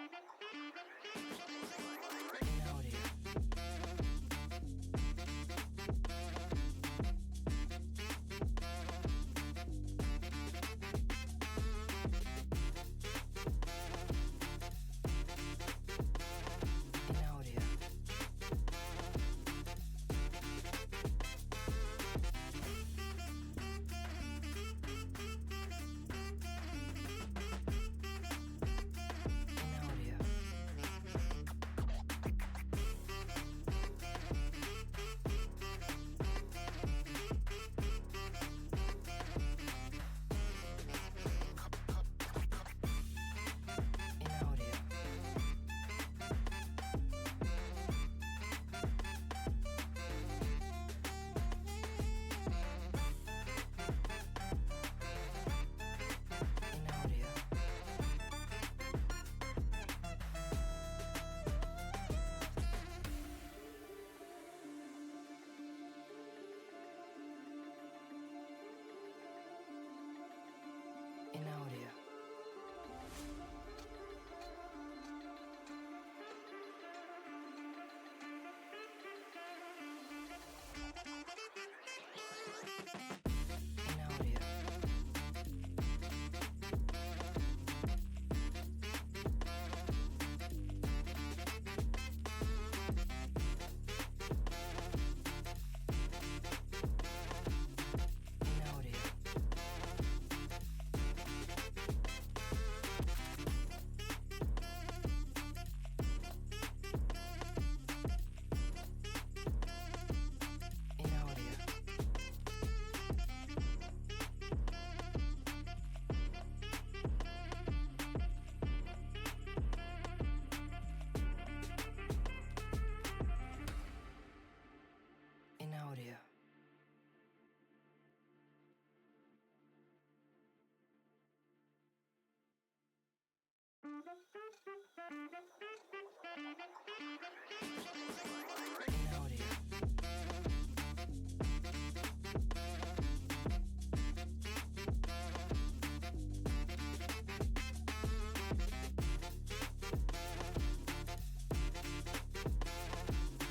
In audio. In audio. In audio. In audio. In audio. In audio. In audio. In audio. In audio. In audio. In audio.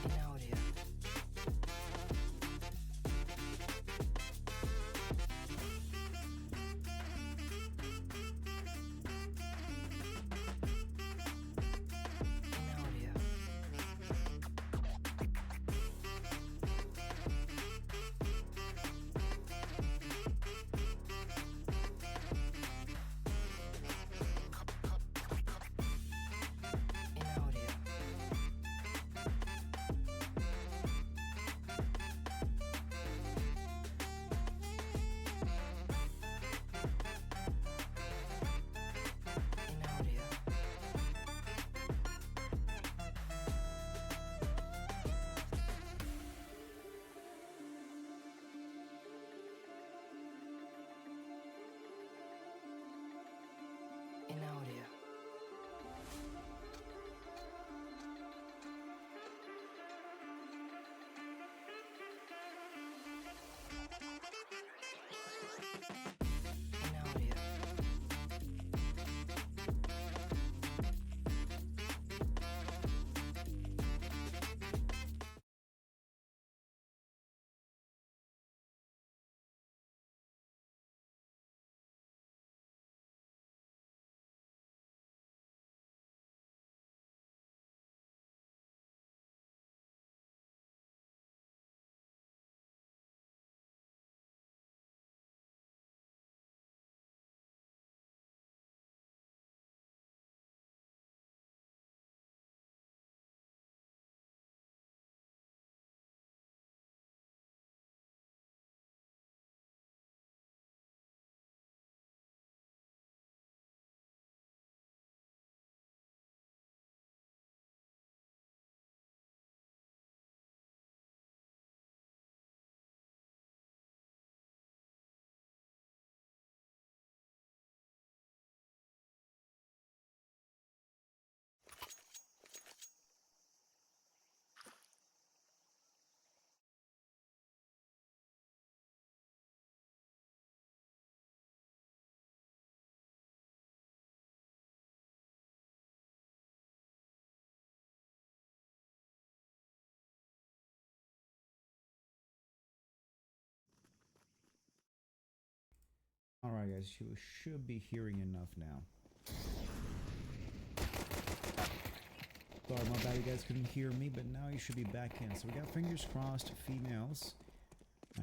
In audio. In audio. Alright guys, you should be hearing enough now. Sorry, my bad, you guys couldn't hear me, but now you should be back in. So we got fingers crossed females.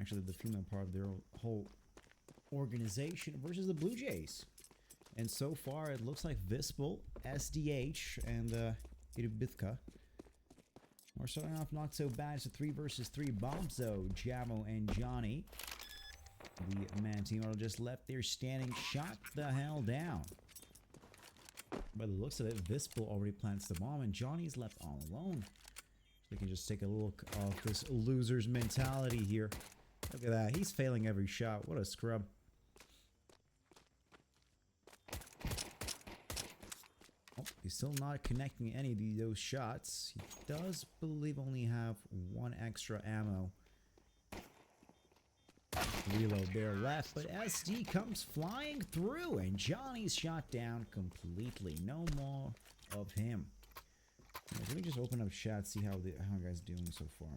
Actually, the female part of their whole organization versus the Bluejays. And so far, it looks like Vispel, SDH, and Irubithka. We're starting off not so bad. It's a 3 versus 3. Bobzo, Jamo, and Johnny. The man team are just left there standing. Shot the hell down. By the looks of it, Vispel already plants the bomb, and Johnny's left all alone. We can just take a look of this loser's mentality here. Look at that. He's failing every shot. What a scrub. Oh, he's still not connecting any of those shots. He does believe only have 1 extra ammo. Reload there left, but SD comes flying through, and Johnny's shot down completely. No more of him. Let me just open up chat, see how you guys doing so far.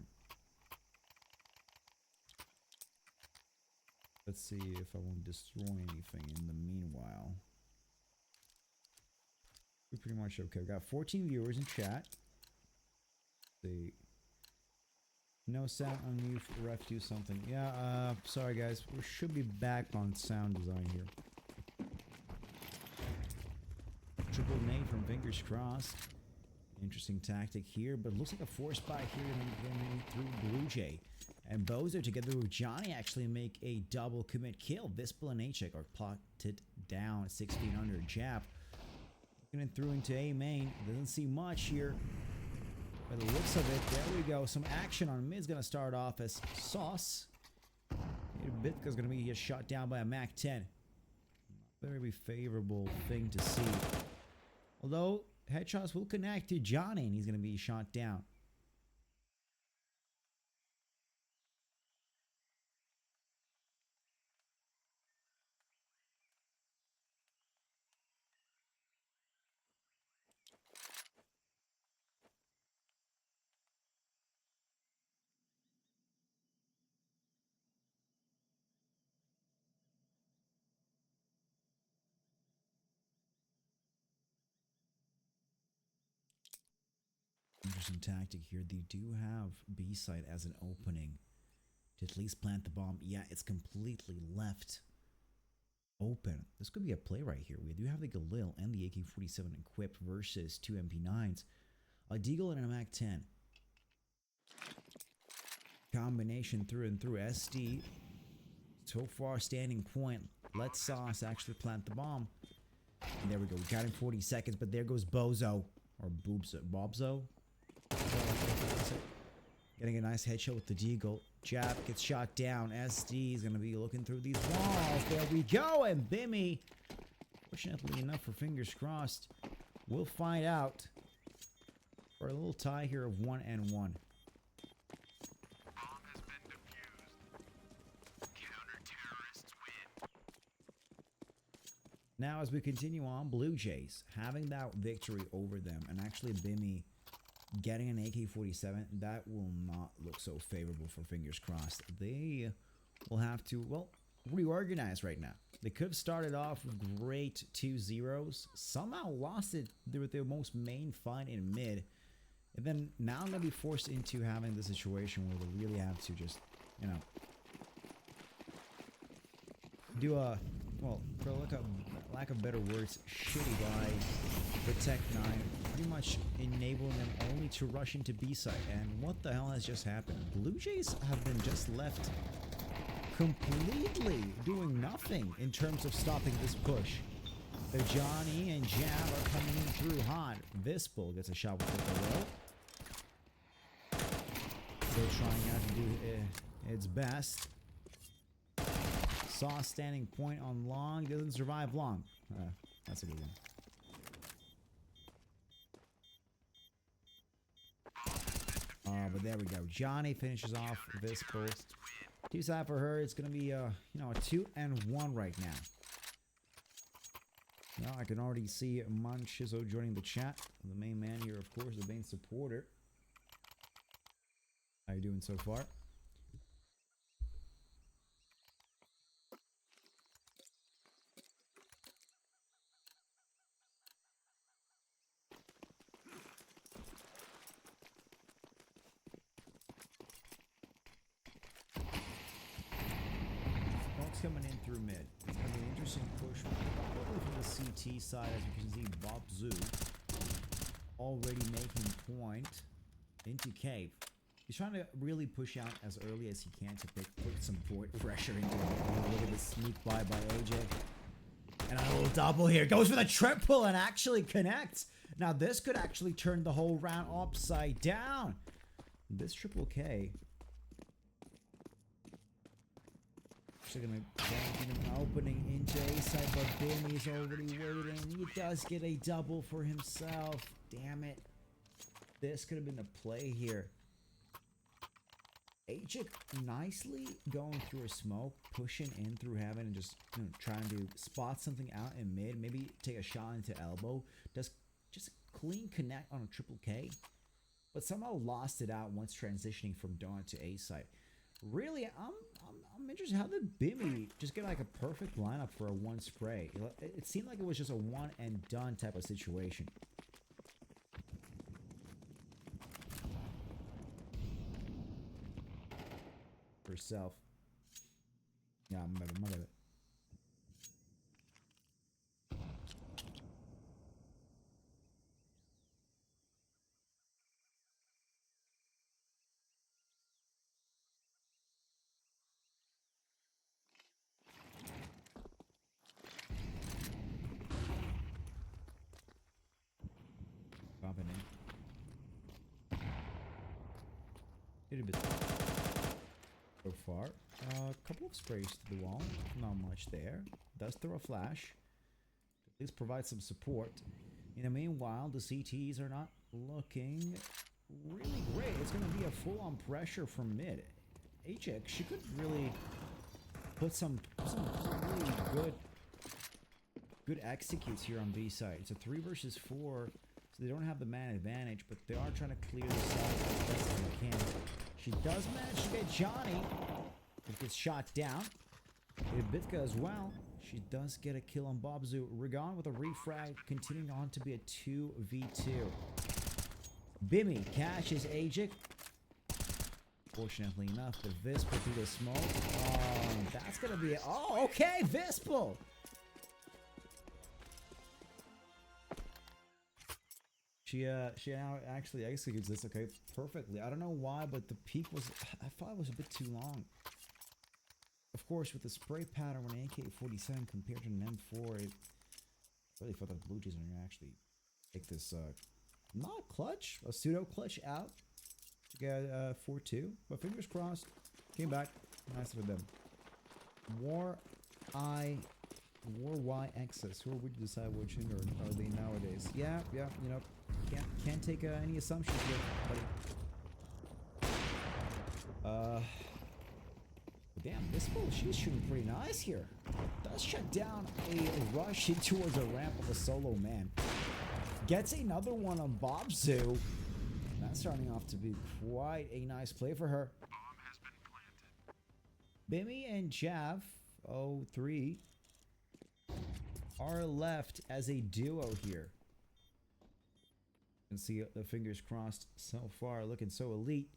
Let's see if I won't destroy anything in the meanwhile. We're pretty much okay. We got 14 viewers in chat. Let's see. No sound on mute. Ref, do something. Yeah, sorry guys. We should be back on sound design here. Triple nade from fingers crossed. Interesting tactic here, but looks like a force buy here and through Bluejay. And Bozo together with Johnny actually make a double commit kill. Vispel and H-Check are plotted down 16 under jab. Looking it through into A main. Doesn't see much here. By the looks of it, there we go. Some action on mid's gonna start off as Sauce. Bitka's gonna be just shot down by a Mac 10. Very favorable thing to see. Although headshots will connect to Johnny and he's gonna be shot down. Interesting tactic here. They do have B side as an opening to at least plant the bomb. Yeah, it's completely left open. This could be a play right here. We do have the Galil and the AK-47 equipped versus 2 MP9s. A Deagle and a Mac 10. Combination through and through. SD so far standing point. Let Sauce actually plant the bomb. And there we go. We got him 40 seconds, but there goes Bozo. Or Boobzo. Bobzo? Getting a nice headshot with the Deagle. Jab gets shot down. SD is going to be looking through these walls. There we go. And Bimmy, fortunately enough for fingers crossed, we'll find out. For a little tie here of 1-1. Now as we continue on, Bluejays having that victory over them, and actually Bimmy getting an AK-47, that will not look so favorable for fingers crossed. They will have to, well, reorganize right now. They could have started off with great 2-0s, somehow lost it with their most main fight in mid, and then now I'm going to be forced into having the situation where they really have to just, you know, do a, well, for lack of better words, shitty buy the Tech 9, pretty much enabling them only to rush into B-side. And what the hell has just happened? Bluejays have been just left completely doing nothing in terms of stopping this push. The Johnny and Jab are coming in through hot. Vispel gets a shot with the Galil. Still trying out to do its best. Sauce standing point on long, doesn't survive long. That's a good one. But there we go. Johnny finishes off Vispel. Too sad for her. It's gonna be you know, a 2-1 right now. Now I can already see Manchizo joining the chat. The main man here, of course, the main supporter. How you doing so far? coming in through mid. It's going to be an interesting push probably from the CT side, as you can see. Bob Zoo already making point into cave. He's trying to really push out as early as he can to put some void pressure into him. Look at the sneak by AJ. And a little double here. Goes for the triple and actually connects. Now this could actually turn the whole round upside down. This triple K. Actually gonna guarantee an opening into A side, but Bimmy's already waiting. He does get a double for himself. Damn it. This could have been the play here. Ajik nicely going through a smoke, pushing in through heaven and just trying to spot something out in mid, maybe take a shot into elbow. Does just a clean connect on a triple K, but somehow lost it out once transitioning from dawn to A side. Really, I'm interested. How did Bimmy just get like a perfect lineup for a one spray? It seemed like it was just a one and done type of situation. Herself. Yeah, I'm gonna it. Dropping in. Did a bit so far. A couple of sprays to the wall. Not much there. Does throw a flash. At least provide some support. In the meanwhile, the CTs are not looking really great. It's going to be a full-on pressure from mid. HX, she could really put some really good executes here on B side. It's a 3 versus 4, so they don't have the man advantage, but they are trying to clear the side as best as they can. She does manage to get Johnny. It gets shot down. Ibitka as well. She does get a kill on Bobzu. Rigon with a refrag, continuing on to be a 2v2. Bimmy catches Ajik. Fortunately enough, the Vispel through the smoke. That's gonna be it. Oh, okay, Vispel. She now actually executes this, okay, perfectly. I don't know why, but the peak was, I thought it was a bit too long. Of course, with the spray pattern on AK-47 compared to an M4, I really thought that the Bluejays are gonna actually take this, not clutch, a pseudo clutch out to get 4-2, but fingers crossed, came back, nice for them. War Y X's. Who would decide which gender are they nowadays? Yeah, you know, can't take any assumptions here, buddy. Damn, this bull, she's shooting pretty nice here. Does shut down a rush in towards a ramp of a solo man. Gets another one on Bobzu. That's starting off to be quite a nice play for her. Bomb has been planted. Bimmy and Jav, 03, are left as a duo here. You can see the fingers crossed so far, looking so elite.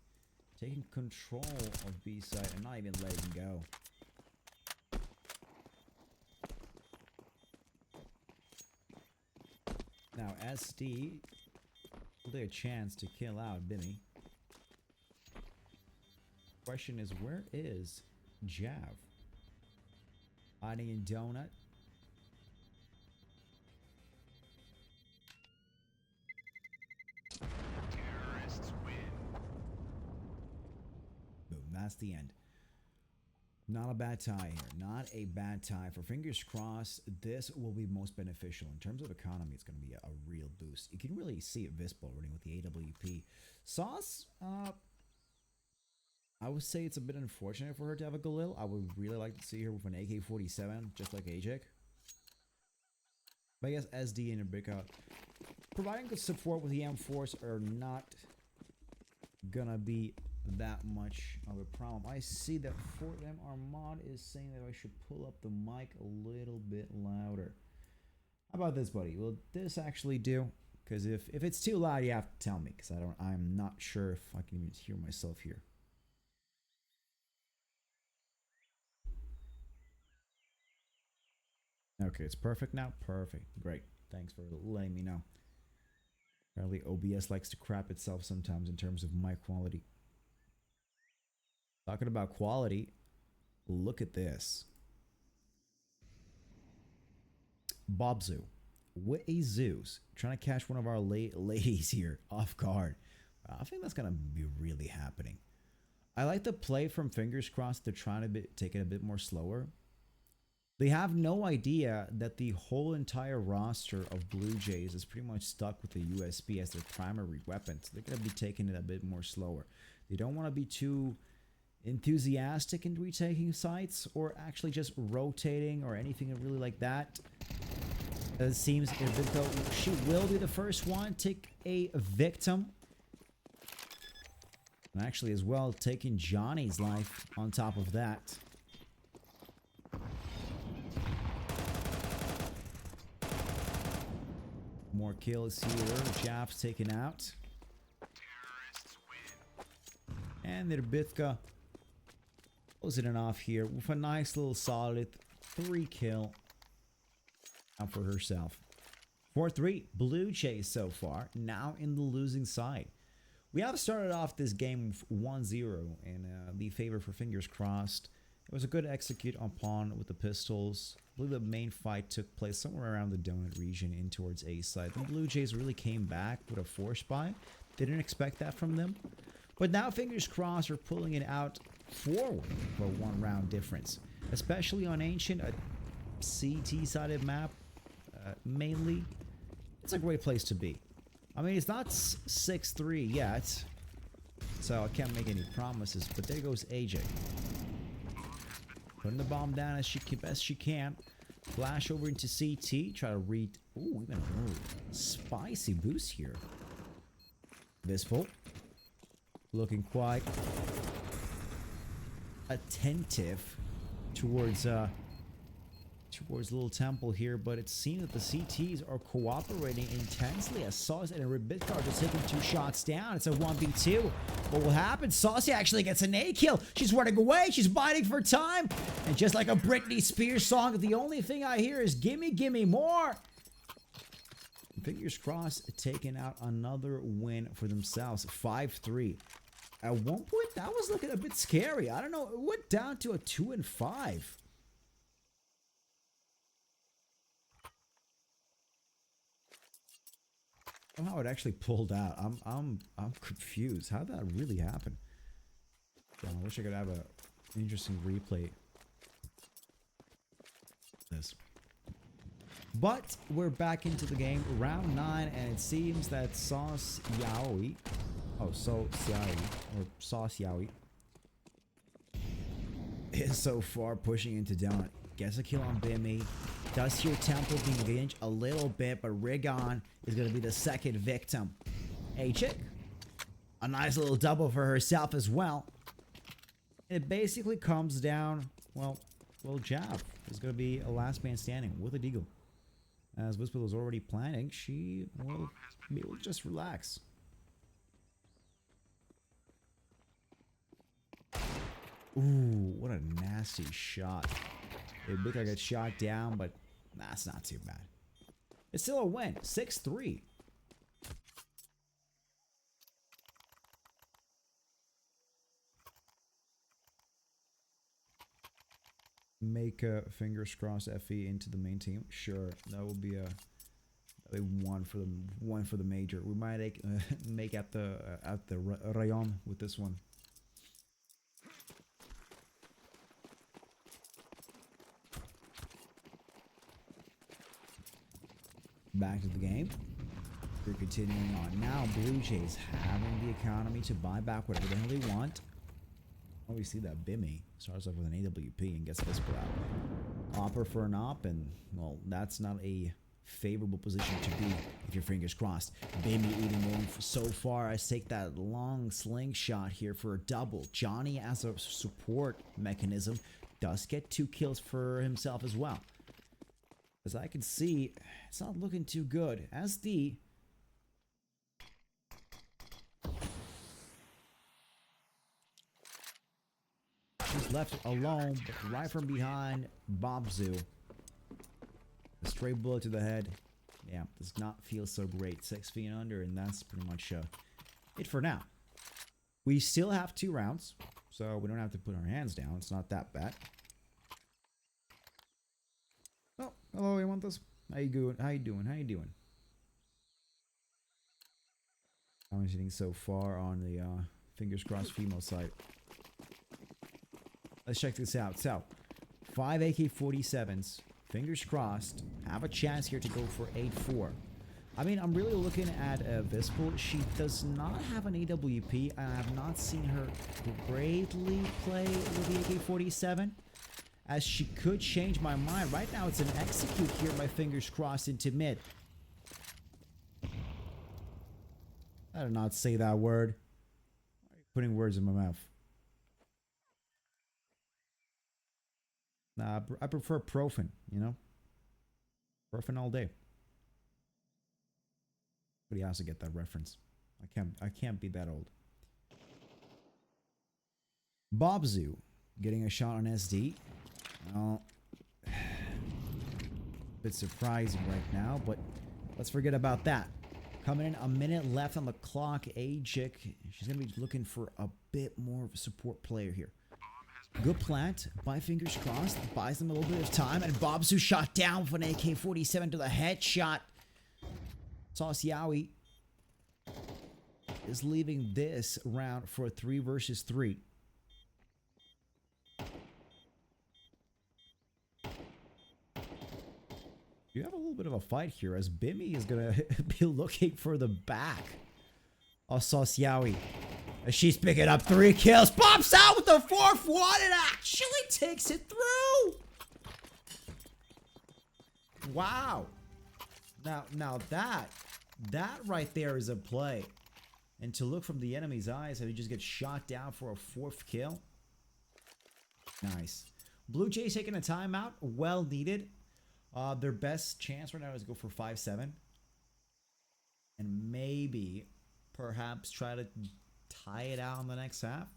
Taking control of B side and not even letting go. Now SD will take a chance to kill out Bimmy. Question is, where is Jav? Hiding in Donut. Terrorists win. Boom, that's the end. Not a bad tie here. Not a bad tie. For fingers crossed, this will be most beneficial. In terms of economy, it's going to be a real boost. You can really see it visible running with the AWP. Sauce, I would say it's a bit unfortunate for her to have a Galil. I would really like to see her with an AK-47, just like Ajik. But I guess SD and Ibika providing good support with the M4s are not gonna be that much of a problem. I see that Fort M Armad is saying that I should pull up the mic a little bit louder. How about this, buddy? Will this actually do? Because if it's too loud, you have to tell me, because I'm not sure if I can even hear myself here. Okay, it's perfect now. Perfect. Great. Thanks for letting me know. Apparently OBS likes to crap itself sometimes in terms of mic quality. Talking about quality, look at this. Bobzu. What a Zeus. Trying to catch one of our ladies here off guard. I think that's going to be really happening. I like the play from Fingers Crossed. They're trying to take it a bit more slower. They have no idea that the whole entire roster of Bluejays is pretty much stuck with the USB as their primary weapon. So they're going to be taking it a bit more slower. They don't want to be too enthusiastic in retaking sites or actually just rotating or anything really like that. It seems though she will be the first one to take a victim. And actually as well taking Johnny's life on top of that. More kills here. Jaff's taken out. Terrorists win. And Nirbithka closing it off here with a nice little solid 3 kill out for herself. 4-3 Bluejays so far, now in the losing side. We have started off this game 1-0 in the favor for Fingers Crossed. It was a good execute upon with the pistols. I believe the main fight took place somewhere around the donut region in towards A side. The Bluejays really came back with a force buy. Didn't expect that from them. But now Fingers Crossed are pulling it out forward for a 1 round difference. Especially on Ancient, a CT sided map mainly. It's a great place to be. I mean, it's not 6-3 yet, so I can't make any promises, but there goes AJ. Putting the bomb down as best she can. Flash over into CT, try to read. Ooh, even a spicy boost here. Visful. Looking quite attentive towards Little Temple here, but it seems that the CTs are cooperating intensely as Saucy and Ribitka are just taking 2 shots down. It's a 1v2. What will happen? Saucy actually gets an A kill. She's running away. She's biding for time. And just like a Britney Spears song, the only thing I hear is gimme, gimme more. Fingers Crossed taking out another win for themselves. 5-3. At one point, that was looking a bit scary. I don't know. It went down to a 2-5. Somehow it actually pulled out. I'm confused. How did that really happen? Damn, I wish I could have a interesting replay. This. But we're back into the game, round 9, and it seems that Sauce Yaoi, Sauce Yaoi, is so far pushing into Donut. Gets a kill on Bimmy. Does hear Temple being engaged a little bit, but Rigon is going to be the second victim. A-Chick, a nice little double for herself as well. It basically comes down, well, Jav is going to be a last man standing with a deagle. As Whisper was already planning, she will be able to just relax. Ooh, what a nasty shot. It looked like it shot down, but that's not too bad. It's still a win. 6-3. Make Fingers Crossed FE into the main team. Sure, that will be a one for the major. We might make at the Rayon with this one. Back to the game. We're continuing on. Now, Bluejays having the economy to buy back whatever the hell they want. Oh, we see that Bimmy starts off with an AWP and gets Whisper out. Opper for an op, and, well, that's not a favorable position to be if your fingers crossed. Bimmy even going so far as take that long slingshot here for a double. Johnny, as a support mechanism, does get 2 kills for himself as well. As I can see, it's not looking too good. As the she's left alone, but right from behind, Bobzu Stray bullet to the head. Yeah, does not feel so great. 6 feet under, and that's pretty much it for now. We still have 2 rounds, so we don't have to put our hands down. It's not that bad. Oh, hello, you want this? How you doing? How you doing? How you doing? I'm sitting so far on the fingers crossed female side. Let's check this out. So, 5 AK-47s, fingers crossed, have a chance here to go for 8-4. I mean, I'm really looking at Vispel. She does not have an AWP. I have not seen her greatly play with the AK-47, as she could change my mind. Right now, it's an execute here, my fingers crossed, into mid. I did not say that word. Why are you putting words in my mouth? Nah, I prefer Profen, you know? Profen all day. But he has to get that reference. I can't be that old. Bobzu getting a shot on SD. Well, bit surprising right now, but let's forget about that. Coming in, a minute left on the clock. Ajik, she's going to be looking for a bit more of a support player here. Good plant, by fingers crossed, buys them a little bit of time, and Bobzu shot down with an AK-47 to the headshot. Sauce Yowie is leaving this round for a 3 versus 3. You have a little bit of a fight here, as Bimmy is going to be looking for the back of Sauce Yowie. As she's picking up 3 kills, pops out with the 4th one, and actually takes it through. Wow. Now that right there is a play. And to look from the enemy's eyes, and he just gets shot down for a 4th kill. Nice. Bluejays taking a timeout, well needed. Their best chance right now is to go for 5-7. And maybe, perhaps, try to tie it out in the next half,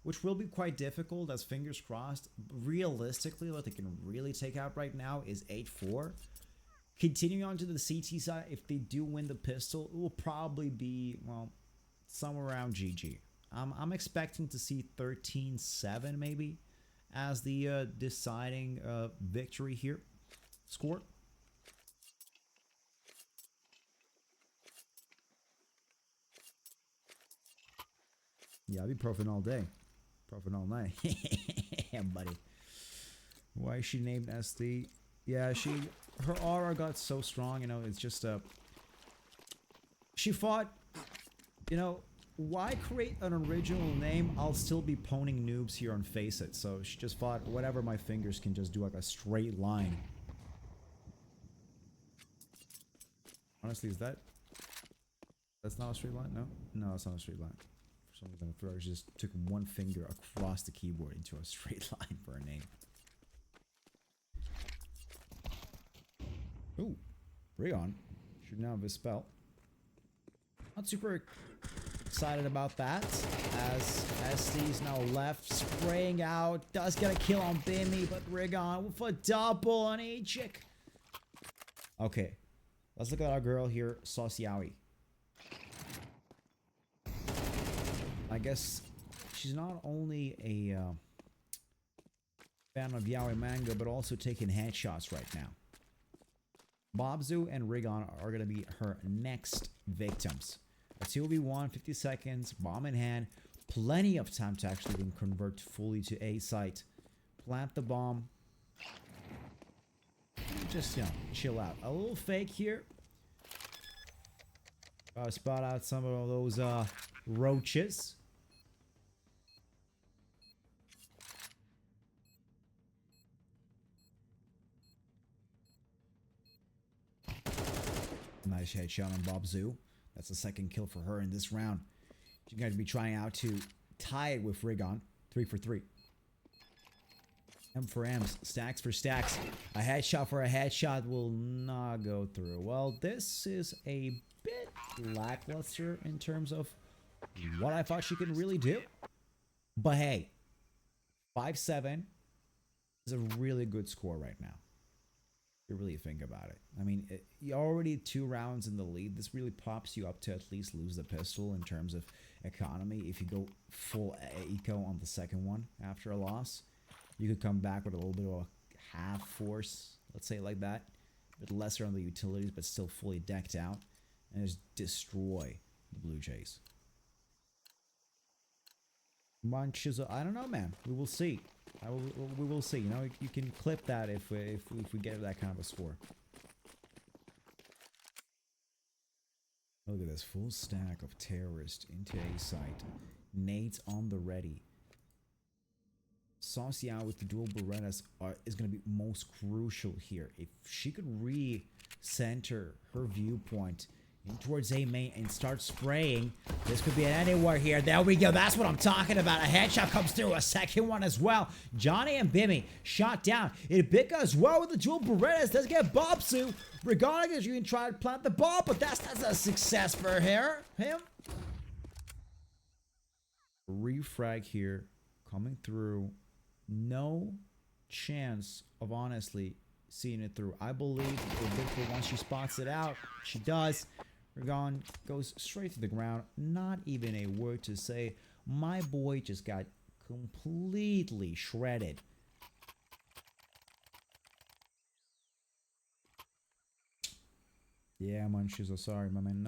which will be quite difficult, as fingers crossed. Realistically, what they can really take out right now is 8-4. Continuing on to the CT side, if they do win the pistol, it will probably be, well, somewhere around GG. I'm expecting to see 13-7 maybe as the deciding victory here. Score. Yeah, I'll be Profen all day. Profen all night. Yeah, buddy. Why is she named SD? Yeah, her aura got so strong, you know, it's just she fought, you know, why create an original name? I'll still be poning noobs here on Face It. So she just fought whatever my fingers can just do, like a straight line. Honestly, that's not a straight line? No, it's not a straight line. For some reason, I just took one finger across the keyboard into a straight line for a name. Ooh, Rion should now have a spell. Not super excited about that, as SD's now left, spraying out, does get a kill on Bimmy, but Rigon with a double on Ajik. Okay, let's look at our girl here, Sauce Yowie. I guess she's not only a fan of Yowie manga, but also taking headshots right now. Bobzu and Rigon are going to be her next victims. A 2v1, 50 seconds, bomb in hand. Plenty of time to actually even convert fully to A site. Plant the bomb. Just, you know, chill out. A little fake here. Gotta spot out some of those roaches. Nice headshot on Bobzu. That's the 2nd kill for her in this round. She's going to be trying out to tie it with Rigon. 3 for 3. M for M's. Stacks for stacks. A headshot for a headshot will not go through. Well, this is a bit lackluster in terms of what I thought she could really do. But hey, 5-7 is a really good score right now. You really think about it. I mean, you're already 2 rounds in the lead. This really pops you up to at least lose the pistol in terms of economy. If you go full eco on the second one after a loss, you could come back with a little bit of a half force, let's say it like that. A bit lesser on the utilities, but still fully decked out. And just destroy the Blue Jays. Munches, I don't know, man. We will see. We will see. You know, you can clip that if we get that kind of a score. Look at this full stack of terrorists into A site. Nades on the ready. Saucia with the dual Berettas is going to be most crucial here. If she could re-center her viewpoint in towards A main and start spraying, this could be an anywhere here. There we go. That's what I'm talking about. A headshot comes through. A second one as well. Johnny and Bimmy shot down. Ibika as well with the dual Berettas. Let's get Bobsu. Regardless, you can try to plant the ball, but that's a success for him. Refrag here coming through. No chance of honestly seeing it through. I believe Ibika, once she spots it out, she does. Ragon goes straight to the ground. Not even a word to say. My boy just got completely shredded. Yeah, Munches, I'm sorry, my man.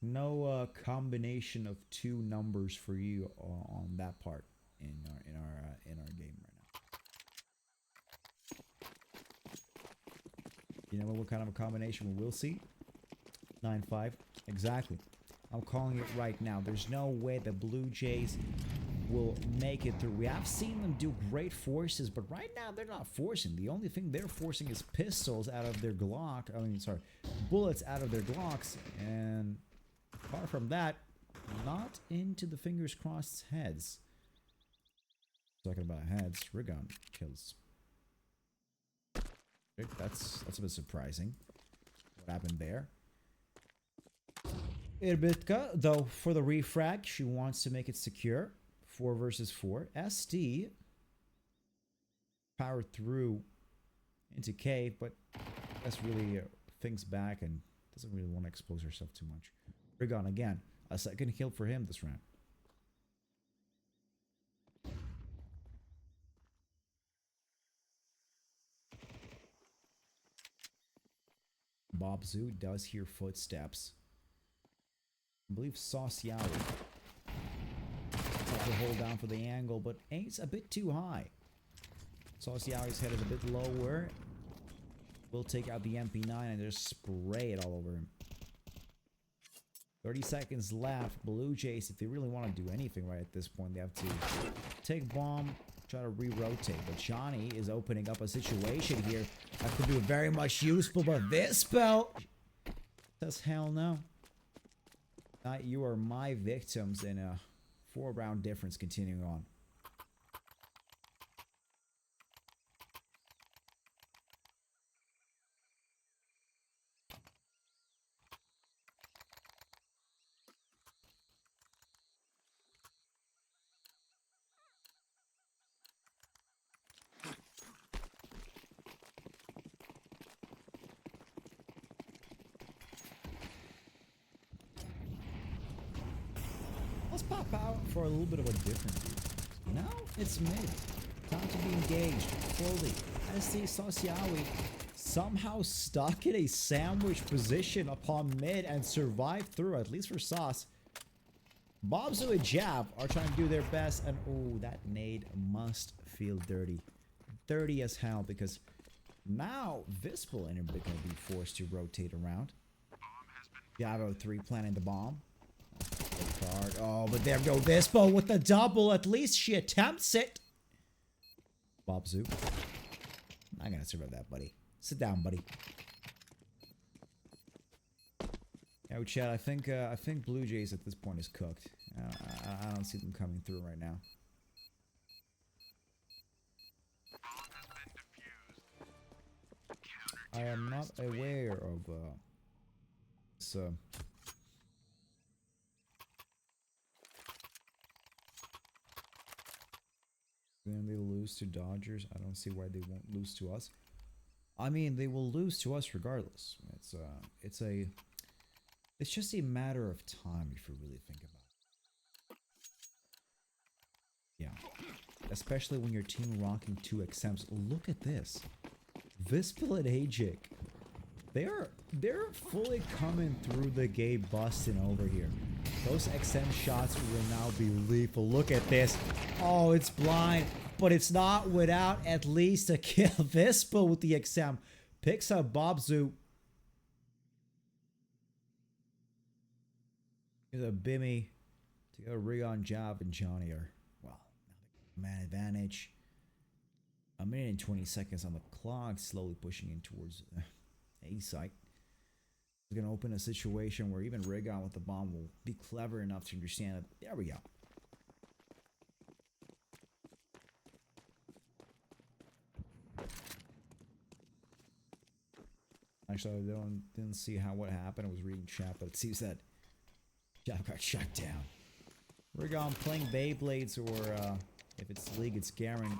No combination of 2 numbers for you on that part in our game right now. You know what kind of a combination we will see? 9-5. Exactly. I'm calling it right now. There's no way the Blue Jays will make it through. We have seen them do great forces, but right now they're not forcing. The only thing they're forcing is pistols out of their Glock. I mean, sorry, bullets out of their Glocks. And apart from that, not into the fingers crossed heads. Talking about heads, Rigon kills. That's a bit surprising. What happened there? Irbitka, though, for the refrag, she wants to make it secure. 4 versus 4. SD powered through into K, but that's really thinks back and doesn't really want to expose herself too much. Rigon again, a second kill for him this round. Bob Zoo does hear footsteps. I believe Sauciawi has to hold down for the angle, but A's a bit too high. Sauciawi's head is a bit lower. We'll take out the MP9 and just spray it all over him. 30 seconds left. Blue Jays, if they really want to do anything right at this point, they have to take bomb, try to re-rotate. But Johnny is opening up a situation here that could be very much useful, but this spell says hell no. You are my victims in a 4-round difference continuing on. Let's pop out for a little bit of a different view. Now it's mid. Time to be engaged. Slowly. SD Sauciawi somehow stuck in a sandwich position upon mid and survived through, at least for Sauce. Bobzo and Jab are trying to do their best, and oh, that nade must feel dirty. Dirty as hell, because now Vispel and Ibik going to be forced to rotate around. Jabo 3 planting the bomb. Card. Oh, but there we go. Vispo with the double. At least she attempts it. Bobzu. I'm not gonna survive that, buddy. Sit down, buddy. Yeah, Chad. I think Blue Jays at this point is cooked. I don't see them coming through right now. I am not aware of so. Then they lose to Dodgers. I don't see why they won't lose to us. I mean, they will lose to us regardless. It's just a matter of time if you really think about it. Yeah. Especially when your team rocking 2 XMs. Look at this. Vispil and Ajic. They're fully coming through the gate, busting over here. Those XM shots will now be lethal. Look at this. Oh, it's blind, but it's not without at least a kill. Vispil with the XM picks up Bobzu. Here's a Bimmy to go Rigon, Job, and Johnny are, well, man advantage. A minute and 20 seconds on the clock, slowly pushing in towards A site. We're gonna open a situation where even Rigon with the bomb will be clever enough to understand it. There we go. Actually, I didn't see what happened. I was reading chat, but it seems that Job got shut down. Rigon playing Beyblades, or if it's League, it's Garen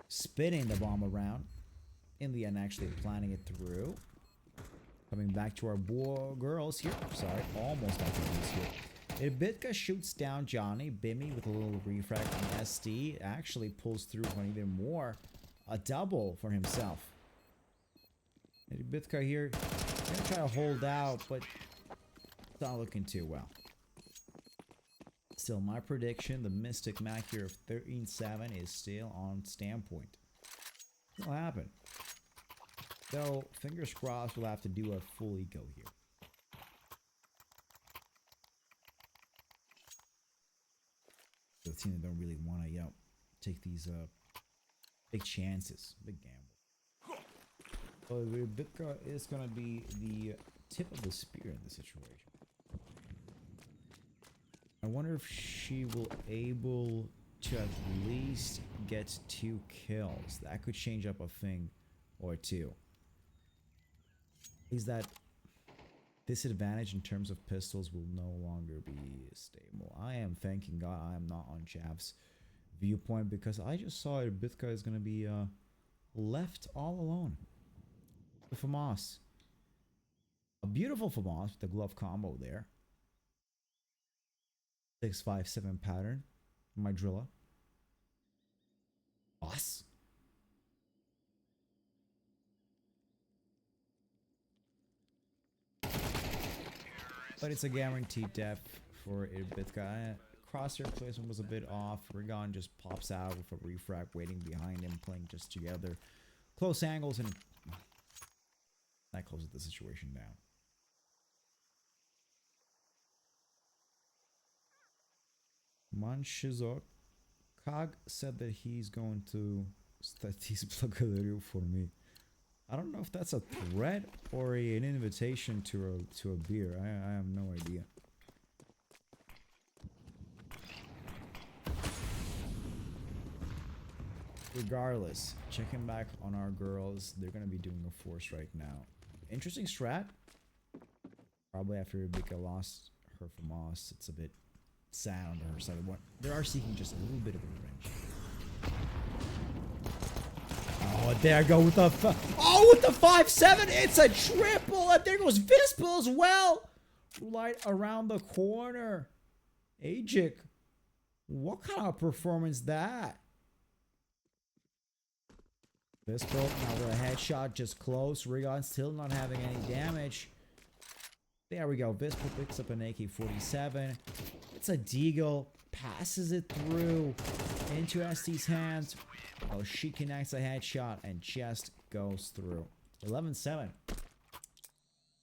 spinning the bomb around. In the end, actually planning it through. Coming back to our girls here. Sorry, almost back to this here. Ibitka shoots down Johnny. Bimmy with a little refract on SD actually pulls through for even more. A double for himself. Ibitka here gonna try to hold out, but it's not looking too well. Still, my prediction, the Mystic Mac here of 13-7 is still on standpoint. What'll happen? Though, fingers crossed, we'll have to do a full eco here. The team that don't really want to, take these big chances, big gamble. But Ibitka is going to be the tip of the spear in this situation. I wonder if she will able to at least get 2 kills. That could change up a thing or two. Is that disadvantage in terms of pistols will no longer be stable. I am thanking God I am not on Chav's viewpoint, because I just saw Ibitka is going to be left all alone with FAMAS. A beautiful FAMAS with the glove combo there. 6-5-7 pattern. My Drilla. Boss. But it's a guaranteed death for Ibitka. Crosshair placement was a bit off. Rigon just pops out with a refract waiting behind him, playing just together. Close angles, and that closes the situation down. Manchizok Kag said that he's going to Statis Plagalerio for me. I don't know if that's a threat or an invitation to a beer. I have no idea. Regardless, checking back on our girls, they're gonna be doing a force right now. Interesting strat. Probably after Ibika lost her from Moss, it's a bit sad on her side. They are seeking just a little bit of revenge. Oh, there I go with the with the 5-7. It's a triple, and there goes Vispil as well. Right around the corner. Ajic, what kind of performance that? Vispil now with a headshot just close. Rigon still not having any damage. There we go. Vispil picks up an AK-47. It's a deagle. Passes it through into ST's hands. Oh, she connects a headshot and just goes through. 11-7.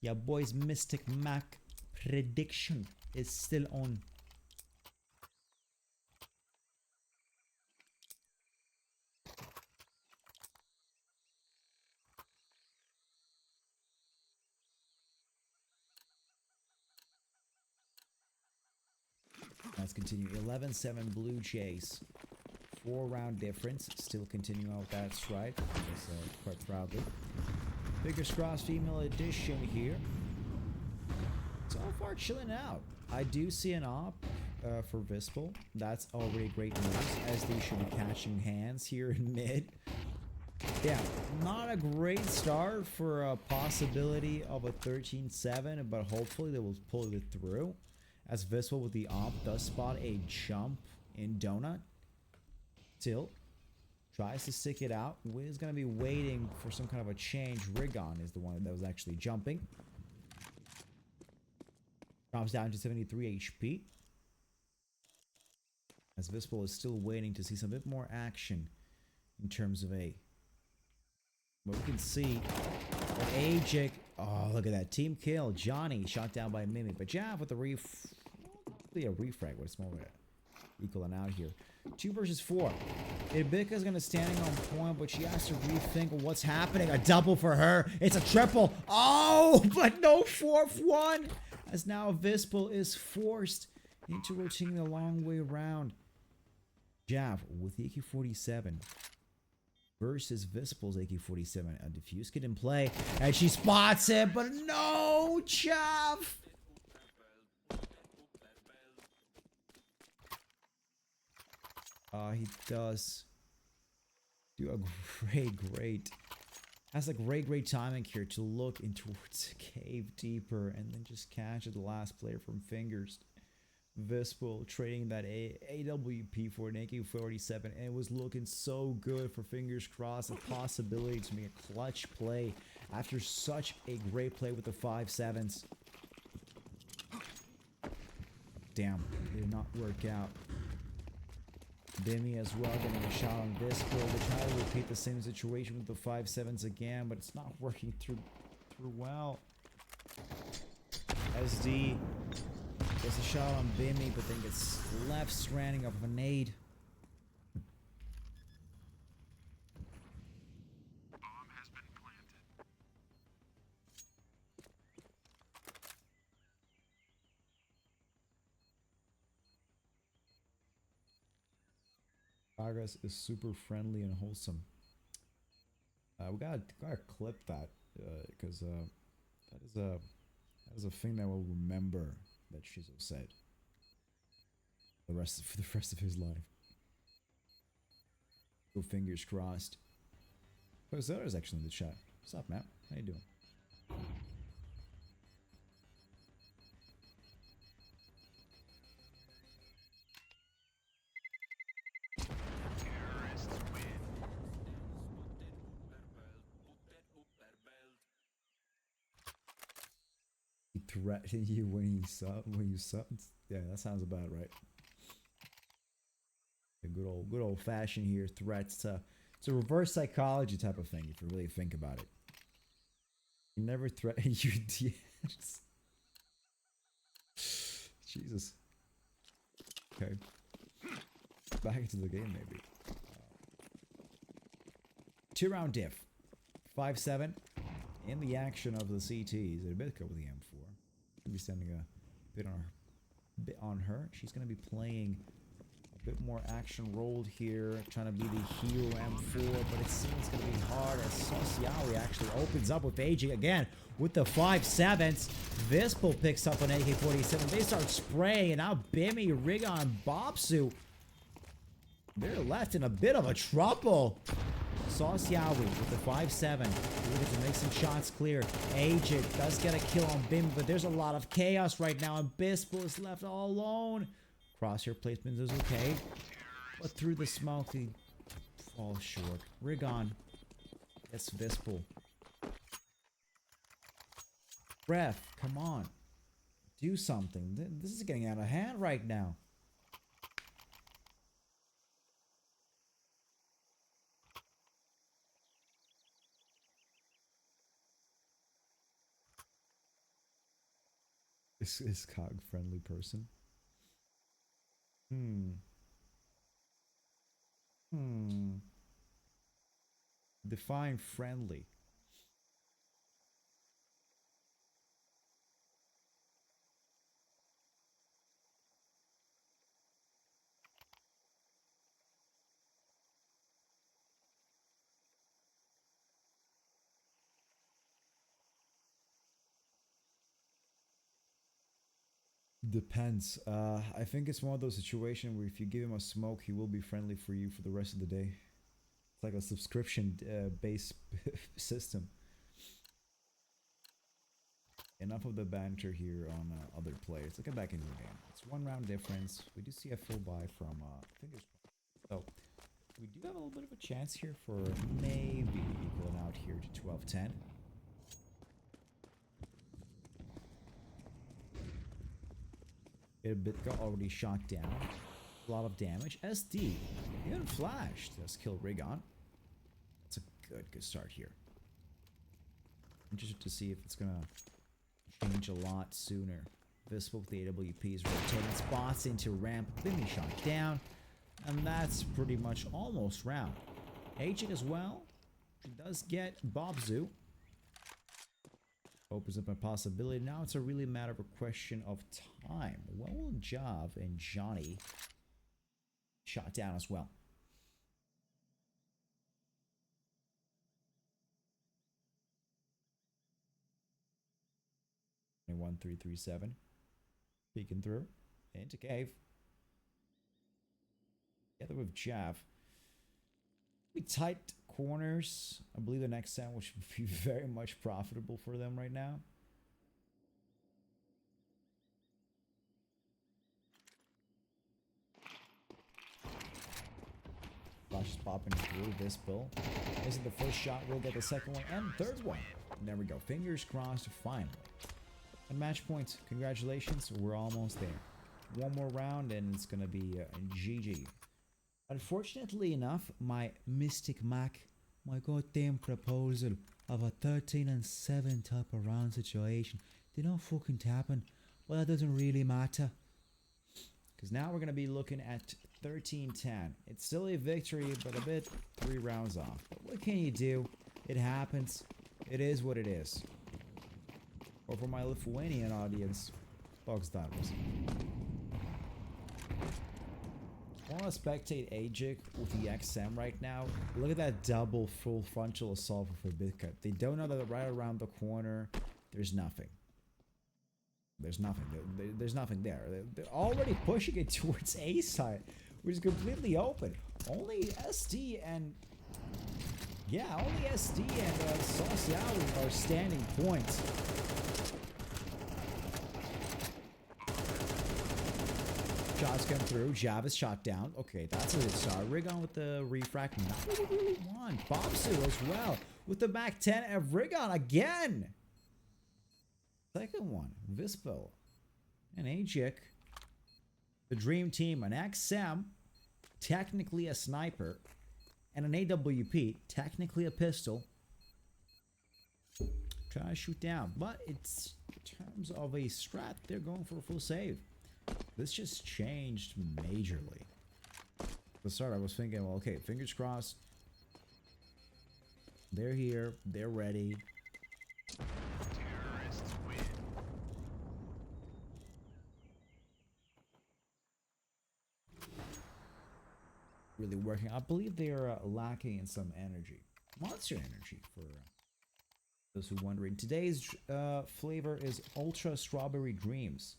Yeah, boys, Mystic Mac prediction is still on. Let's continue. 11-7 Bluejays. 4-round difference. Still continuing out with that strike. Quite proudly. Fingers crossed female edition here. So far chilling out. I do see an op for Vispil. That's already great news, as they should be catching hands here in mid. Yeah, not a great start for a possibility of a 13-7, but hopefully they will pull it through. As Viswell with the op does spot a jump in Donut. Still tries to stick it out. Wiz gonna be waiting for some kind of a change. Rigon is the one that was actually jumping. Drops down to 73 HP. As Viswell is still waiting to see some bit more action in terms of a. But we can see that Ajik. Oh, look at that team kill. Johnny shot down by Mimi, but Jav with the a refrag, but it's more of a equaling out here. 2 versus 4. Ibika's gonna standing on point, but she has to rethink what's happening. A double for her. It's a triple. Oh, but no 4th one. As now Vispel is forced into rotating the long way around. Jav with the AK-47 versus Vispel's AK-47. A diffuse kit in play, and she spots it, but no, Jav. He does do a great, has a great timing here to look in towards the cave deeper and then just catch the last player from Fingers. Vispel trading that AWP for an AK-47, and it was looking so good for Fingers Crossed. A possibility to make a clutch play after such a great play with the 5.7s. Damn, it did not work out. Bimmy as well getting a shot on Vispel. They try to repeat the same situation with the 5.7s again, but it's not working through well. SD gets a shot on Bimmy, but then gets left stranding off of a nade. Bomb has been planted. Progress is super friendly and wholesome. We gotta clip that because that is a thing that we'll remember that Shizo said for the rest of his life. So fingers crossed. Oh, Zelda's actually in the chat. What's up, Matt? How you doing? Terrorists win. He threatened you when you subbed. Yeah, that sounds about right. A good old fashioned here threats. It's a reverse psychology type of thing if you really think about it. He never threatened you. Jesus. Okay. Back into the game maybe. 2-round diff. 5-7. In the action of the CTs. Ibika with the M4. Gonna be sending a bit on her. She's gonna be playing a bit more action rolled here, trying to be the hero M4, but it seems gonna be hard as Sosiawi actually opens up with AJ again with the 5.7s. Vispel picks up an AK-47. They start spraying, and now Bimmy, Rigon, Bobsu, they're left in a bit of a trouble. Sosiawi with the 5.7. Looking to make some shots clear. Agent does get a kill on Bimmy, but there's a lot of chaos right now, and Bispel is left all alone. Crosshair placement is okay, but through the smoke, he falls short. Rigon gets Vispel. Ref, come on. Do something. This is getting out of hand right now. Is cog friendly person? Define friendly. Depends. I think it's one of those situations where if you give him a smoke, he will be friendly for you for the rest of the day. It's like a subscription based system. Enough of the banter here on other players. Let's get back into the game. It's 1 round difference. We do see a full buy from fingers crossed. So we do have a little bit of a chance here for maybe equaling out here to 12-10. Bit got already shot down. A lot of damage. SD, even flashed. Let's kill Rigon. That's a good start here. Interested to see if it's gonna change a lot sooner. Visible with the AWPs rotating spots into ramp. Bimmy shot down. And that's pretty much almost round. Aging as well. She does get Bobzu. Opens up a possibility. Now it's a really matter of a question of time. When will Jav and Johnny shot down as well? 1-3-3-7. Peeking through. Into cave. Together with Jav. Be tight corners. I believe the next sandwich would be very much profitable for them right now. Flash is popping through this bill. This is the first shot. We'll get the second one and third one. And there we go. Fingers crossed finally. And match points. Congratulations. We're almost there. One more round and it's going to be GG. Unfortunately enough, my Mystic Mac, my goddamn proposal of a 13-7 type of round situation did not fucking happen. But that doesn't really matter. Because now we're going to be looking at 13-10. It's still a victory, but a bit 3 rounds off. But what can you do? It happens. It is what it is. Or for my Lithuanian audience, Box Divers. I want to spectate Ajic with the XM right now. Look at that double full frontal assault for Bitcut. They don't know that right around the corner, there's nothing. There's nothing. There's nothing there. They're already pushing it towards A side, which is completely open. Only SD and... yeah, only SD and Sociali are standing points. Shots come through. Jav is shot down. Okay, that's a good start. Rigon with the refract. Not what we really want. Bobsu as well. With the back 10 of Rigon again. Second one. Vispel. And Ajic. The dream team. An XM. Technically a sniper. And an AWP. Technically a pistol. Try to shoot down. But it's in terms of a strat, they're going for a full save. This just changed majorly. At the start, I was thinking, well, okay, fingers crossed. They're here. They're ready. Terrorists win. Really working. I believe they're lacking in some energy. Monster energy for those who are wondering. Today's flavor is Ultra Strawberry Dreams.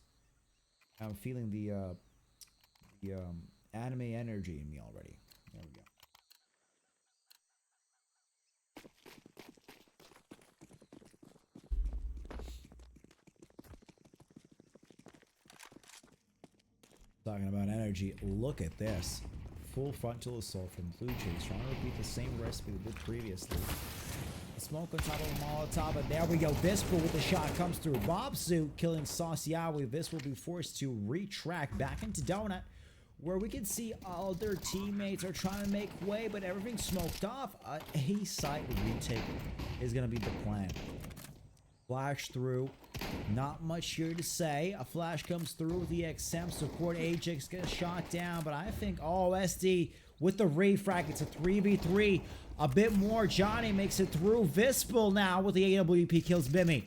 I'm feeling the anime energy in me already. There we go. Talking about energy, look at this. Full frontal assault from Bluejays. Trying to repeat the same recipe they did previously. Smoke on top of the Molotov, and there we go. Vispo with the shot comes through. Bobsu killing Sauciawi. This will be forced to retract back into Donut, where we can see all their teammates are trying to make way, but everything's smoked off. A site retake is going to be the plan. Flash through. Not much here to say. A flash comes through with the XM support. Ajax gets shot down, but I think, oh, SD with the refract. It's a 3v3. A bit more. Johnny makes it through. Vispel now with the AWP kills Bimmy.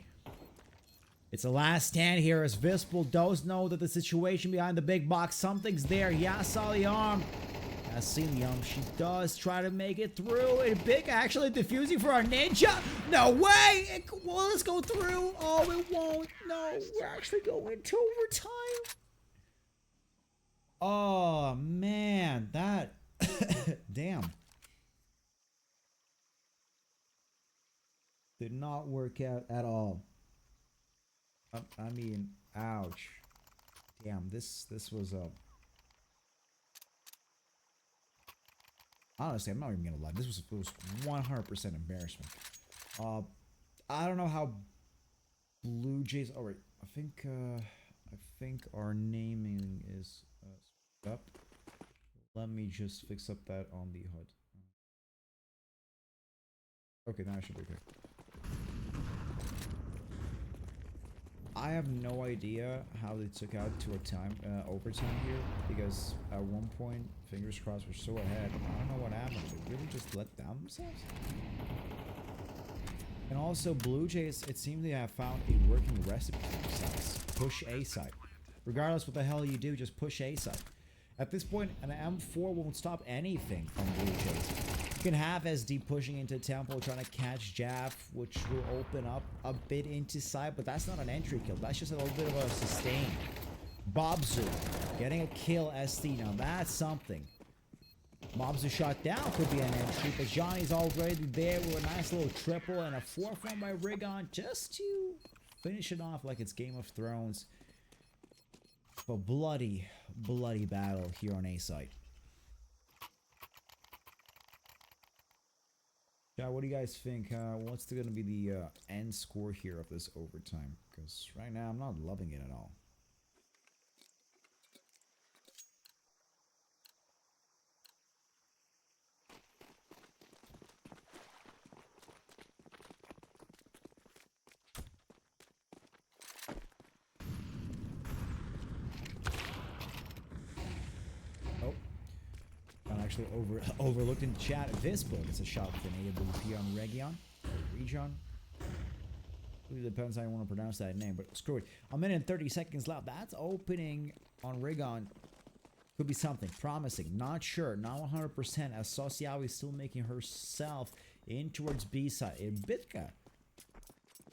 It's a last stand here as Vispel does know that the situation behind the big box, something's there. Yeah, saw the arm. Has seen the arm. She does try to make it through. And Big actually defusing for our ninja. No way. Well, let's go through. Oh, it won't. No, we're actually going into overtime. Oh, man. That. Damn. Did not work out at all. I mean, ouch. Damn, this was a. Honestly, I'm not even gonna lie. This was 100% embarrassment. I don't know how Blue Jays. Oh wait, I think our naming is up. Let me just fix up that on the HUD. Okay, now I should be okay. I have no idea how they took out to a time overtime here, because at one point, fingers crossed, we're so ahead. I don't know what happened. They really just let down themselves. And also, Blue Jays, it seems they have found a working recipe for themselves. Push A side. Regardless what the hell you do, just push A side. At this point, an M4 won't stop anything from Blue Jays. You can have SD pushing into tempo, trying to catch Jaff, which will open up a bit into side, but that's not an entry kill. That's just a little bit of a sustain. Bobzu getting a kill SD. Now that's something. Bobzu shot down could be an entry, but Johnny's already there with a nice little triple and a 4-1 by Rigon just to finish it off like it's Game of Thrones. A bloody battle here on A side. Yeah, what do you guys think? What's going to be the end score here of this overtime? Because right now I'm not loving it at all. Oh, I actually overlooked in the chat. This build is a shot with an AWP on Region. It depends how you want to pronounce that name, but screw it. A minute and 30 seconds left. That's opening on Rigon. Could be something promising. Not sure. Not 100%. As Sociawi is still making herself in towards B side. Ibitka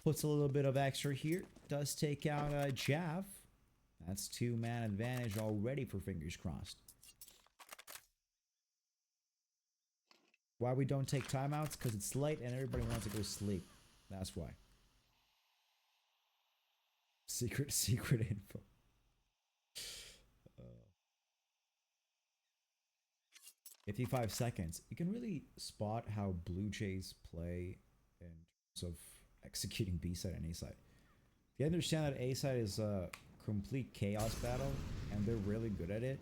puts a little bit of extra here. Does take out Jav. That's 2-man advantage already for fingers crossed. Why we don't take timeouts? Because it's late and everybody wants to go sleep. That's why. Secret info. 55 seconds. You can really spot how Blue Jays play in terms of executing B side and A side. You understand that A side is a complete chaos battle, and they're really good at it.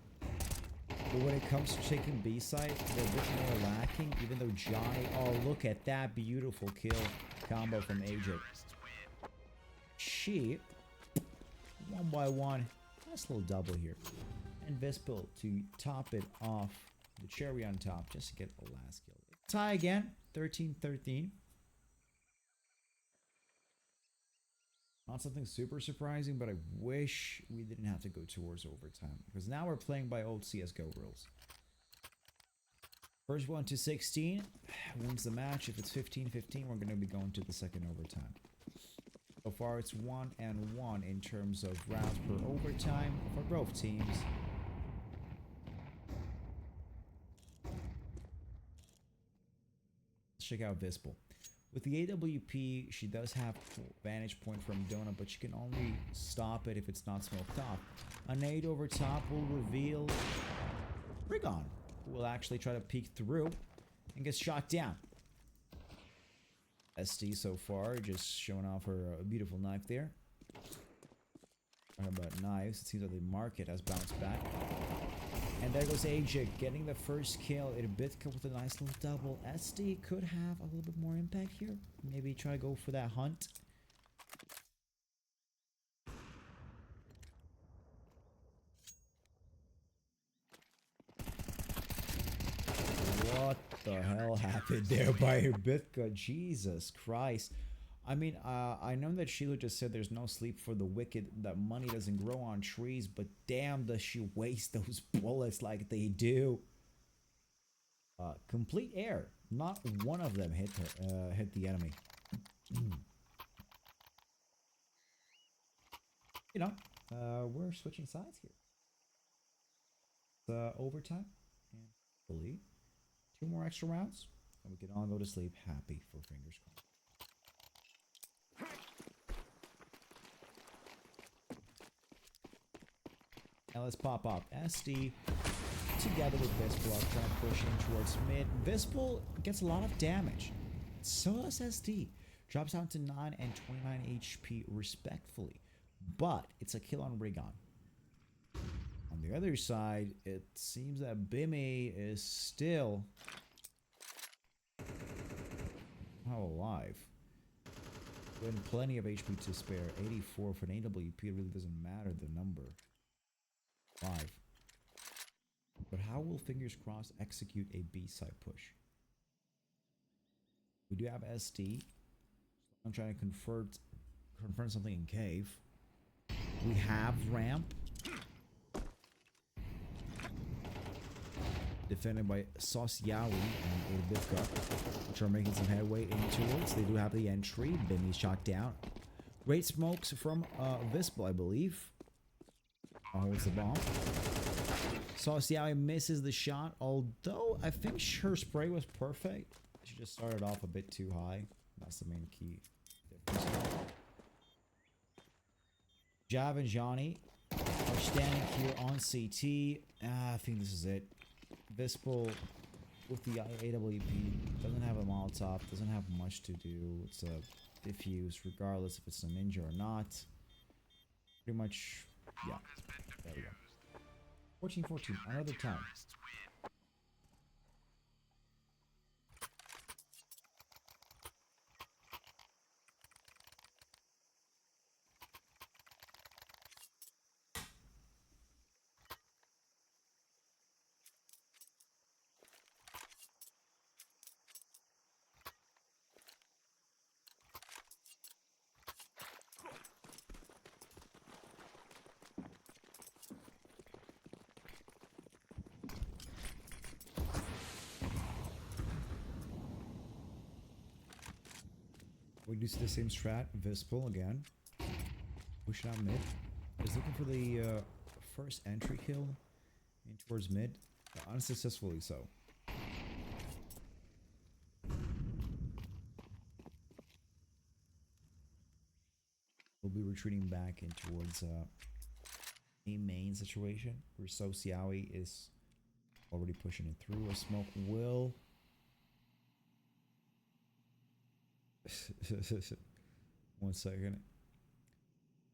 But when it comes to taking B side, they're a bit more lacking, even though Johnny... Oh, look at that beautiful kill combo from AJ. She... 1 by 1. Nice little double here. And Vispil to top it off. The cherry on top, just to get the last kill. Tie again. 13-13. Not something super surprising, but I wish we didn't have to go towards overtime. Because now we're playing by old CSGO rules. First one to 16 wins the match. If it's 15-15, we're going to be going to the second overtime. So far, it's 1-1 in terms of rounds per overtime for both teams. Let's check out Vispil. With the AWP, she does have vantage point from Dona, but she can only stop it if it's not smoked off. A nade over top will reveal Rigon, who will actually try to peek through and gets shot down. SD so far, just showing off her beautiful knife there. Talking about knives, it seems like the market has bounced back. And there goes AJ getting the first kill. Ibitka with a nice little double. SD could have a little bit more impact here. Maybe try to go for that hunt. What the hell happened there by Ibitka? Jesus Christ. I mean, I know that Sheila just said there's no sleep for the wicked, that money doesn't grow on trees, but damn does she waste those bullets like they do. Complete air. Not one of them hit her, hit the enemy. You know, we're switching sides here. Overtime. And hopefully 2 more extra rounds. And we can all go to sleep happy for fingers crossed. Now let's pop up SD together with Vispel. I'm trying to push in towards mid. Vispel gets a lot of damage. So does SD. Drops down to 9 and 29 HP respectfully. But it's a kill on Rigon. On the other side, it seems that Bimmy is still alive. With plenty of HP to spare. 84 for an AWP. It really doesn't matter the number. 5. But how will Fingers Crossed execute a B-side push? We do have SD. I'm trying to confirm something in cave. We have ramp. Defended by Sosyawi and Olbivka, which are making some headway in towards. They do have the entry. Bimmy shot down. Great smokes from Vispel, I believe. Holds the bomb. Sosyawi misses the shot, although I think her spray was perfect. She just started off a bit too high. That's the main key difference. Jav and Johnny are standing here on CT. I think this is it. Vispel with the AWP doesn't have a Molotov, doesn't have much to do. It's a diffuse, regardless if it's a ninja or not. Pretty much, yeah. There we go. 14-14, another time. We do see the same strat. Vispel again. Pushing out mid. Is looking for the first entry kill in towards mid. Unsuccessfully so. We'll be retreating back in towards a main situation where Sosyawi is already pushing it through. A smoke will. One second.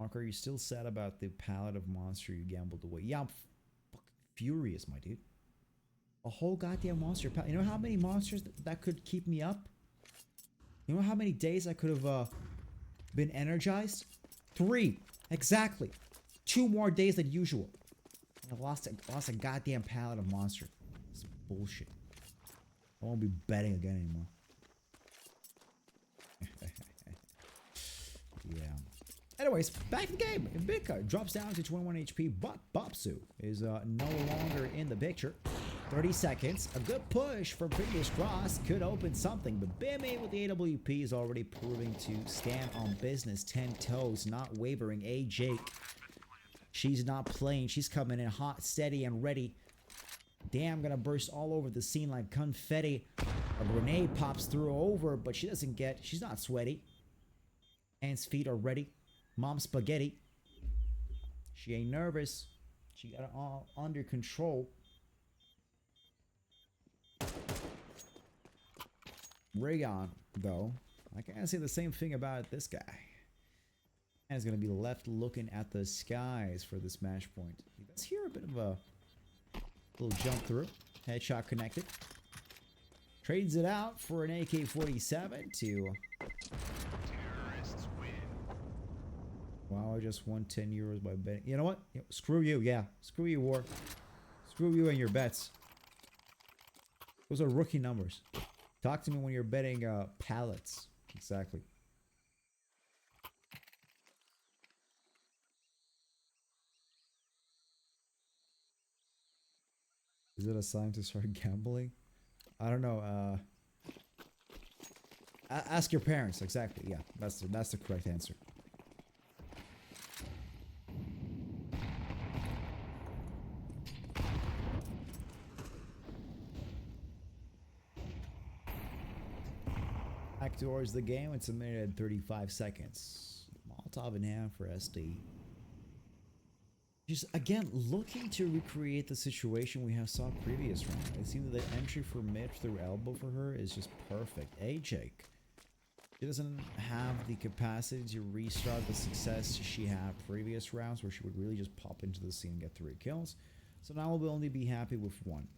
Mark, are you still sad about the palette of monster you gambled away? Yeah, I'm fucking furious, my dude. A whole goddamn monster palette. You know how many monsters that could keep me up? You know how many days I could have been energized? 3. Exactly. 2 more days than usual. I lost a goddamn palette of monster. It's bullshit. I won't be betting again anymore. Yeah. Anyways, back in the game. Ibika drops down to 21 HP, but Bopsu is no longer in the picture. 30 seconds. A good push from Fingers Crossed could open something, but Bimmy with the AWP is already proving to stand on business. 10 toes, not wavering. Hey, Jake. She's not playing. She's coming in hot, steady, and ready. Damn, gonna burst all over the scene like confetti. A grenade pops through over, but she doesn't get. She's not sweaty. Hands, feet are ready. Mom spaghetti. She ain't nervous. She got it all under control. Rayon, though, I can't say the same thing about this guy. And is going to be left looking at the skies for this match point. He does hear a bit of a little jump through. Headshot connected. Trades it out for an AK-47 to... Wow, I just won 10 euros by betting. You know what? Screw you, yeah. Screw you, War. Screw you and your bets. Those are rookie numbers. Talk to me when you're betting pallets. Exactly. Is it a sign to start gambling? I don't know. Ask your parents. Exactly. Yeah, that's the correct answer. Back towards the game. It's a minute and 35 seconds. Molotov in hand for SD. Just again looking to recreate the situation we have saw previous round. It seems that the entry for mid through elbow for her is just perfect. Hey Jake. She doesn't have the capacity to restart the success she had previous rounds where she would really just pop into the scene and get 3 kills. So now we'll only be happy with 1.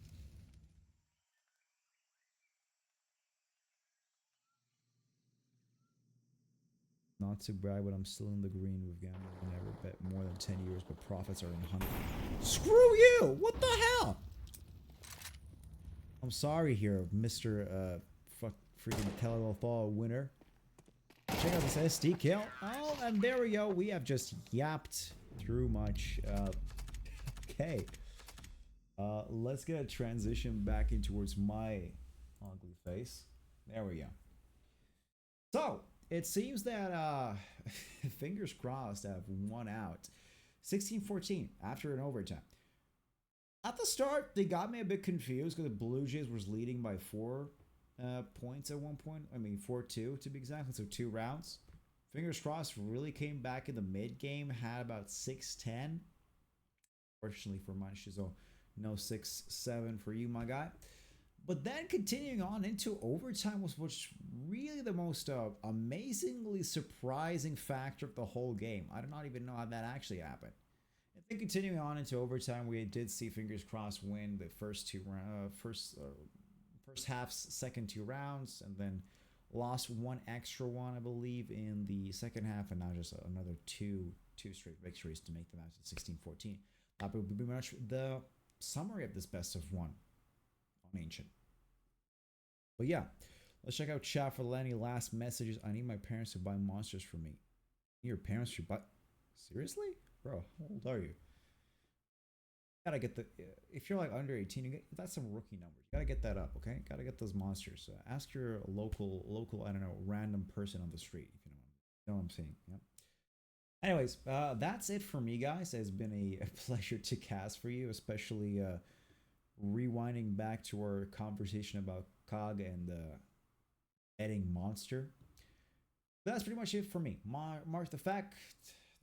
Not to brag, but I'm still in the green with gambling. I never bet more than 10 years, but profits are in 100. Screw you! What the hell? I'm sorry here, Mr. Freaking Telethal winner. Check out this SD kill. Oh, and there we go. We have just yapped through much. Okay. Let's get a transition back in towards my ugly face. There we go. So, it seems that, fingers crossed, have won out. 16-14 after an overtime. At the start, they got me a bit confused because the Bluejays was leading by 4 points at one point. I mean, 4-2 to be exact. So 2 rounds. Fingers crossed really came back in the mid game. Had about 6-10. Fortunately for my Shizo, no 6-7 for you, my guy. But then continuing on into overtime was what's really the most amazingly surprising factor of the whole game. I do not even know how that actually happened. And then continuing on into overtime, we did see fingers crossed win the first half's second 2 rounds, and then lost 1 extra one, I believe, in the second half, and now just another two straight victories to make the match at 16-14. That would be pretty much the summary of this best of 1 on Ancient. But yeah, let's check out chat for Lenny. Last messages. I need my parents to buy monsters for me. Your parents should buy... Seriously? Bro, how old are you? Gotta get the... If you're like under 18, that's some rookie numbers. Gotta get that up, okay? Gotta get those monsters. Ask your local, I don't know, random person on the street, if you know what I'm saying. Yeah. Anyways, that's it for me, guys. It's been a pleasure to cast for you, especially rewinding back to our conversation about Cog and adding monster. That's pretty much it for me. Mark the fact,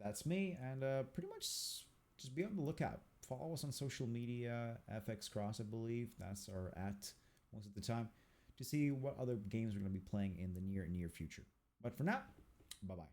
that's me, and pretty much just be on the lookout. Follow us on social media, FX Cross, I believe. That's our @ most of the time, to see what other games we're going to be playing in the near future. But for now, bye-bye.